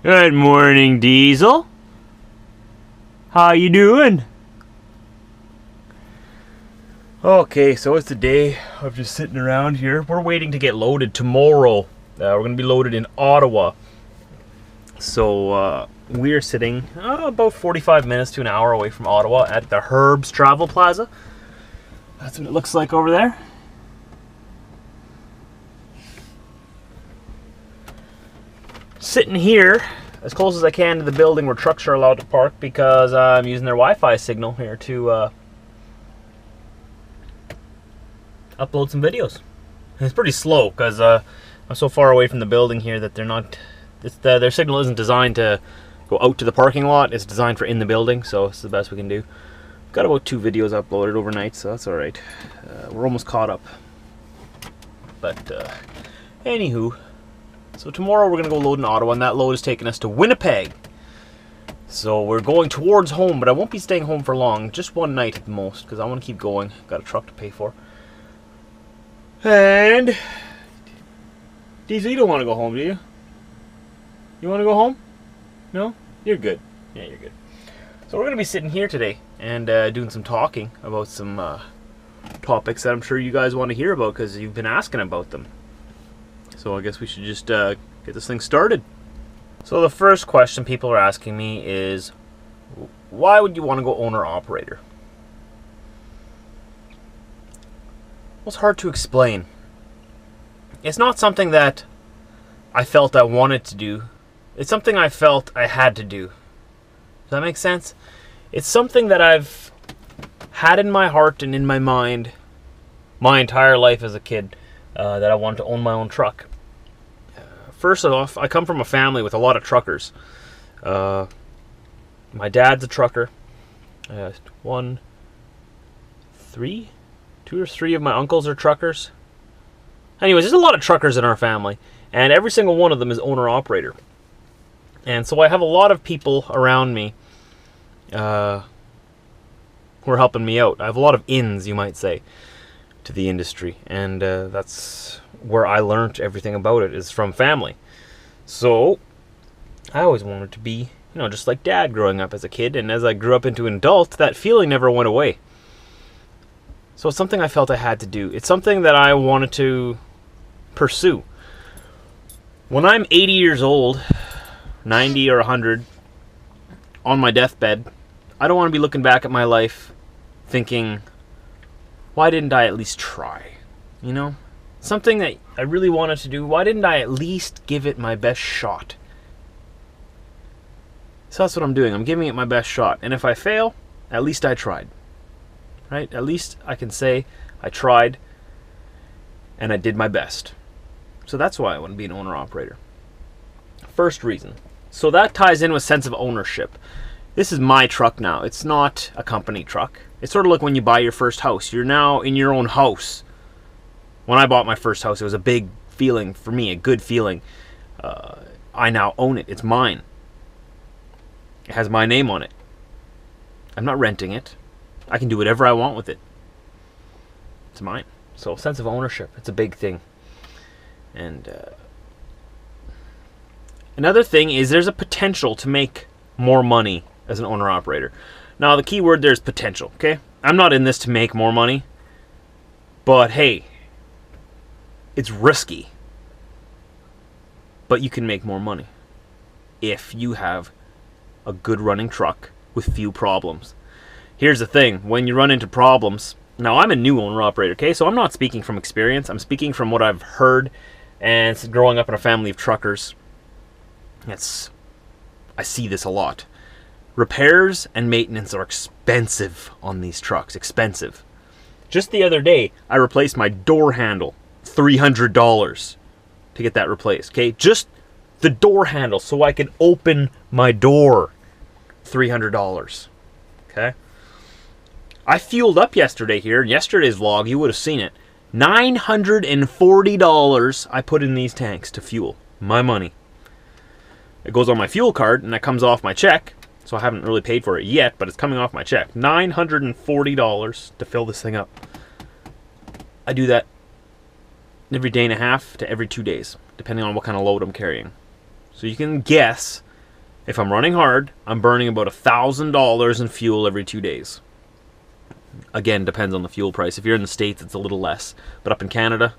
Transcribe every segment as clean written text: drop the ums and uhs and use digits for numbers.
Good morning, Diesel. How you doing? Okay, so it's the day of just sitting around here. We're waiting to get loaded tomorrow. We're going to be loaded in Ottawa. So we're sitting about 45 minutes to an hour away from Ottawa at the Herbs Travel Plaza. That's what it looks like over there. Sitting here as close as I can to the building where trucks are allowed to park because I'm using their Wi-Fi signal here to upload some videos. And it's pretty slow because I'm so far away from the building here that they're not. Their signal isn't designed to go out to the parking lot. It's designed for in the building, so it's the best we can do. Got about 2 videos uploaded overnight, so that's all right. We're almost caught up. But anywho. So tomorrow we're going to go load in Ottawa, and that load is taking us to Winnipeg. So we're going towards home, but I won't be staying home for long. Just one night at the most, because I want to keep going. Got a truck to pay for. And Diesel, you don't want to go home, do you? You want to go home? No? You're good. Yeah, you're good. So we're going to be sitting here today and doing some talking about some topics that I'm sure you guys want to hear about because you've been asking about them. So I guess we should just get this thing started. So the first question people are asking me is, why would you want to go owner-operator? Well, it's hard to explain. It's not something that I felt I wanted to do. It's something I felt I had to do. Does that make sense? It's something that I've had in my heart and in my mind my entire life as a kid, that I wanted to own my own truck. First off, I come from a family with a lot of truckers. My dad's a trucker. 2 or 3 of my uncles are truckers. Anyways, there's a lot of truckers in our family, and every single one of them is owner-operator. And so I have a lot of people around me who are helping me out. I have a lot of ins, you might say, to the industry, and that's where I learned everything about it, is from family. So I always wanted to be, just like Dad growing up as a kid, and as I grew up into an adult, that feeling never went away. So it's something I felt I had to do. It's something that I wanted to pursue. When I'm 80 years old, 90 or 100, on my deathbed, I don't want to be looking back at my life thinking, why didn't I at least try? Something that I really wanted to do, why didn't I at least give it my best shot? So that's what I'm doing. I'm giving it my best shot. And if I fail, at least I tried. Right? At least I can say I tried and I did my best. So that's why I want to be an owner-operator. First reason. So that ties in with sense of ownership. This is my truck now. It's not a company truck. It's sort of like when you buy your first house. You're now in your own house. When I bought my first house, it was a big feeling for me, a good feeling. I now own it. It's mine. It has my name on it. I'm not renting it. I can do whatever I want with it. It's mine. So sense of ownership, it's a big thing. And another thing is there's a potential to make more money as an owner-operator. Now, the key word there is potential, okay? I'm not in this to make more money. But, hey, it's risky. But you can make more money if you have a good running truck with few problems. Here's the thing. When you run into problems... Now, I'm a new owner-operator, okay? So I'm not speaking from experience. I'm speaking from what I've heard and growing up in a family of truckers. I see this a lot. Repairs and maintenance are expensive on these trucks. Expensive. Just the other day, I replaced my door handle. $300 to get that replaced. Okay, just the door handle so I can open my door. $300. Okay. I fueled up yesterday here. In yesterday's vlog, you would have seen it. $940 I put in these tanks to fuel. My money. It goes on my fuel card and that comes off my check. So I haven't really paid for it yet, but it's coming off my check. $940 to fill this thing up. I do that every day and a half to every 2 days, depending on what kind of load I'm carrying. So you can guess If I'm running hard, I'm burning about $1,000 in fuel every 2 days. Again, depends on the fuel price. If you're in the States, it's a little less. But up in Canada,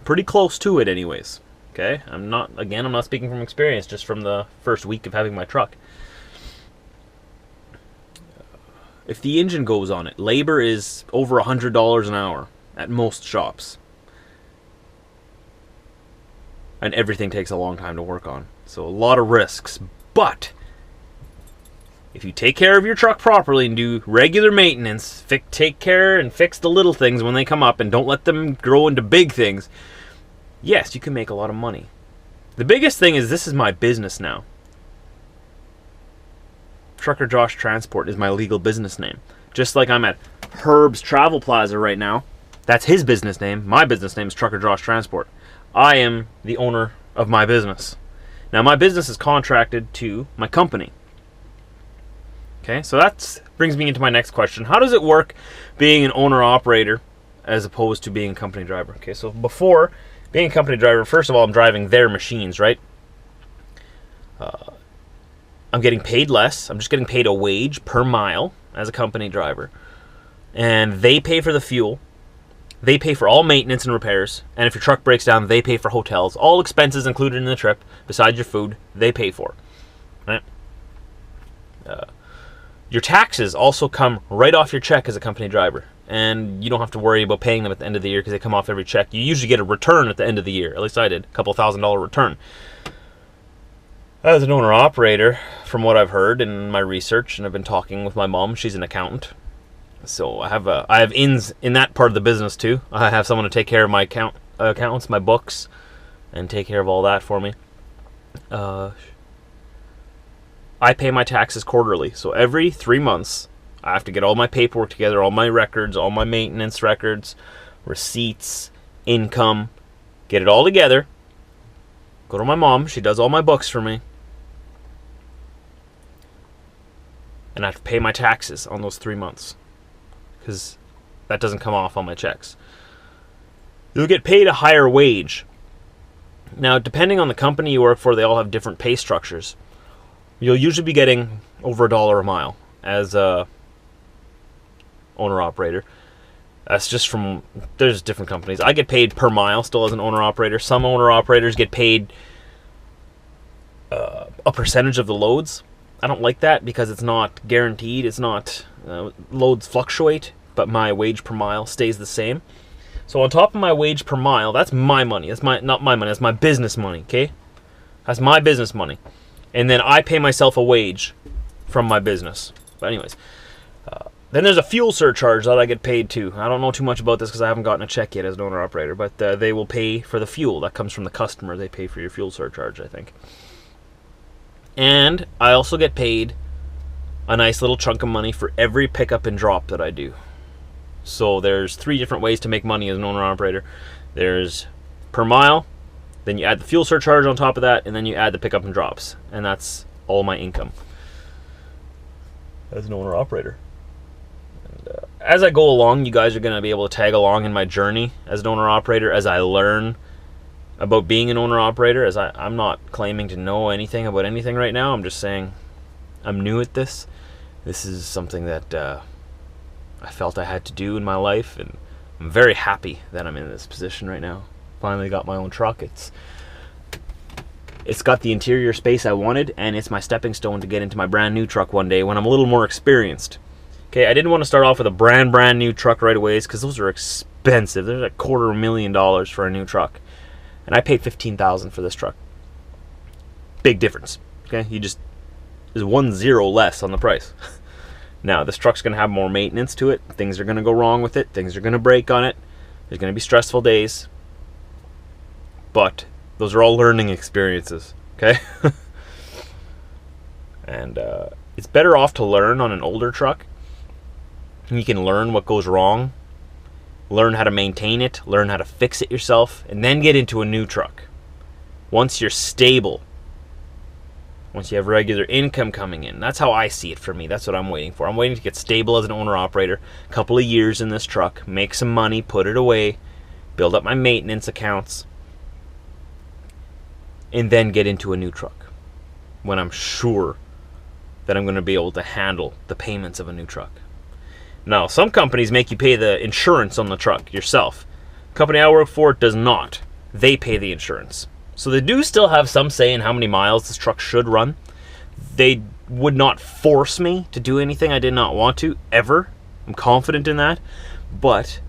pretty close to it anyways. Okay? I'm not speaking from experience, just from the first week of having my truck. If the engine goes on it, labor is over $100 an hour at most shops. And everything takes a long time to work on. So a lot of risks. But if you take care of your truck properly and do regular maintenance, take care and fix the little things when they come up and don't let them grow into big things, yes, you can make a lot of money. The biggest thing is this is my business now. Trucker Josh Transport is my legal business name. Just like I'm at Herb's Travel Plaza right now. That's his business name. My business name is Trucker Josh Transport. I am the owner of my business. Now, my business is contracted to my company. Okay, so that brings me into my next question. How does it work being an owner-operator as opposed to being a company driver? Okay, so before being a company driver, first of all, I'm driving their machines, right? I'm getting paid less. I'm just getting paid a wage per mile as a company driver. And they pay for the fuel. They pay for all maintenance and repairs. And if your truck breaks down, they pay for hotels. All expenses included in the trip, besides your food, they pay for. Right? Your taxes also come right off your check as a company driver. And you don't have to worry about paying them at the end of the year because they come off every check. You usually get a return at the end of the year. At least I did. A couple $1,000 return. As an owner-operator, from what I've heard in my research, and I've been talking with my mom, she's an accountant. So I have ins in that part of the business too. I have someone to take care of my accounts, my books, and take care of all that for me. I pay my taxes quarterly. So every 3 months, I have to get all my paperwork together, all my records, all my maintenance records, receipts, income, get it all together. Go to my mom. She does all my books for me. And I have to pay my taxes on those 3 months. Because that doesn't come off on my checks. You'll get paid a higher wage. Now, depending on the company you work for, they all have different pay structures. You'll usually be getting over $1 a mile as a owner-operator. That's just from, there's different companies. I get paid per mile still as an owner-operator. Some owner-operators get paid a percentage of the loads. I don't like that because it's not guaranteed. It's not, loads fluctuate, but my wage per mile stays the same. So on top of my wage per mile, that's my money. That's not my money. That's my business money, okay? That's my business money. And then I pay myself a wage from my business. But anyways, then there's a fuel surcharge that I get paid too. I don't know too much about this because I haven't gotten a check yet as an owner-operator, but they will pay for the fuel. That comes from the customer. They pay for your fuel surcharge, I think. And I also get paid a nice little chunk of money for every pickup and drop that I do. So there's 3 different ways to make money as an owner-operator. There's per mile, then you add the fuel surcharge on top of that, and then you add the pickup and drops. And that's all my income as an owner-operator. As I go along, you guys are going to be able to tag along in my journey as an owner-operator as I learn about being an owner-operator. As I'm not claiming to know anything about anything right now. I'm just saying I'm new at this. This is something that I felt I had to do in my life, and I'm very happy that I'm in this position right now. Finally got my own truck. It's got the interior space I wanted, and it's my stepping stone to get into my brand new truck one day when I'm a little more experienced. Okay, I didn't want to start off with a brand new truck right away because those are expensive. There's like $250,000 for a new truck. And I paid $15,000 for this truck. Big difference. Okay, there's 1 0 less on the price. Now, this truck's going to have more maintenance to it. Things are going to go wrong with it. Things are going to break on it. There's going to be stressful days. But those are all learning experiences. Okay? And it's better off to learn on an older truck. You can learn what goes wrong, learn how to maintain it, learn how to fix it yourself, and then get into a new truck. Once you're stable, once you have regular income coming in, that's how I see it for me. That's what I'm waiting for. I'm waiting to get stable as an owner-operator, a couple of years in this truck, make some money, put it away, build up my maintenance accounts, and then get into a new truck. when I'm sure that I'm going to be able to handle the payments of a new truck. Now, some companies make you pay the insurance on the truck yourself. The company I work for does not. They pay the insurance. So they do still have some say in how many miles this truck should run. They would not force me to do anything I did not want to, ever. I'm confident in that. But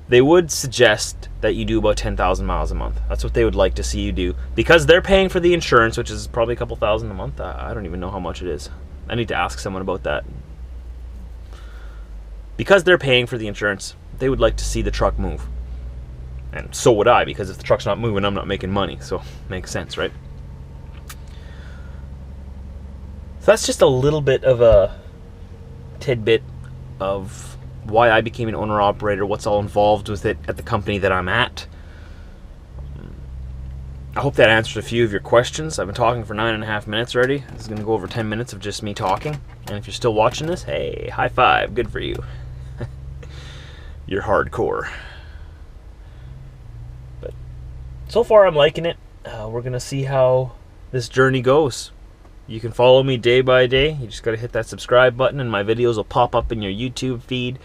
they would suggest that you do about 10,000 miles a month. That's what they would like to see you do. Because they're paying for the insurance, which is probably a couple thousand a month. I don't even know how much it is. I need to ask someone about that. Because they're paying for the insurance, they would like to see the truck move. And so would I, because if the truck's not moving, I'm not making money. So, makes sense, right? So that's just a little bit of a tidbit of why I became an owner-operator, what's all involved with it at the company that I'm at. I hope that answered a few of your questions. I've been talking for 9.5 minutes already. This is going to go over 10 minutes of just me talking. And if you're still watching this, hey, high five, good for you. You're hardcore. But so far I'm liking it. We're going to see how this journey goes. You can follow me day by day. You just got to hit that subscribe button and my videos will pop up in your YouTube feed.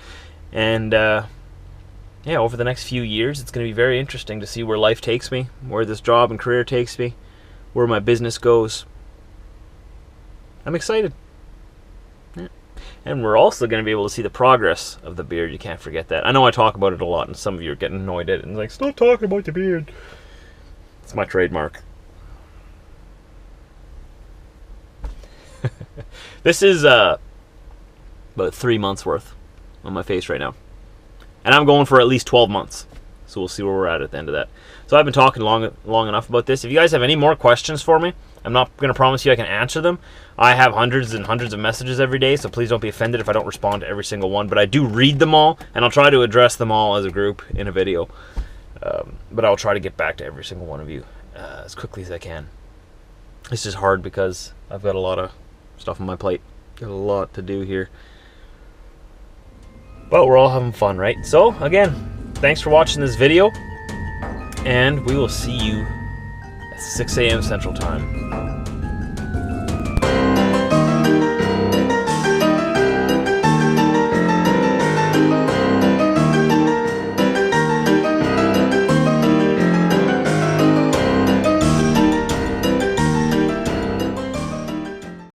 And yeah, over the next few years, it's going to be very interesting to see where life takes me, where this job and career takes me, where my business goes. I'm excited. Yeah. And we're also going to be able to see the progress of the beard. You can't forget that. I know I talk about it a lot, and some of you are getting annoyed at it and like, stop talking about the beard. It's my trademark. This is about 3 months worth on my face right now. And I'm going for at least 12 months. So we'll see where we're at the end of that. So I've been talking long enough about this. If you guys have any more questions for me, I'm not going to promise you I can answer them. I have hundreds and hundreds of messages every day, so please don't be offended if I don't respond to every single one. But I do read them all, and I'll try to address them all as a group in a video. But I'll try to get back to every single one of you as quickly as I can. It's just hard because I've got a lot of stuff on my plate. Got a lot to do here. But we're all having fun, right? So, again, thanks for watching this video. And we will see you at 6 a.m. Central Time.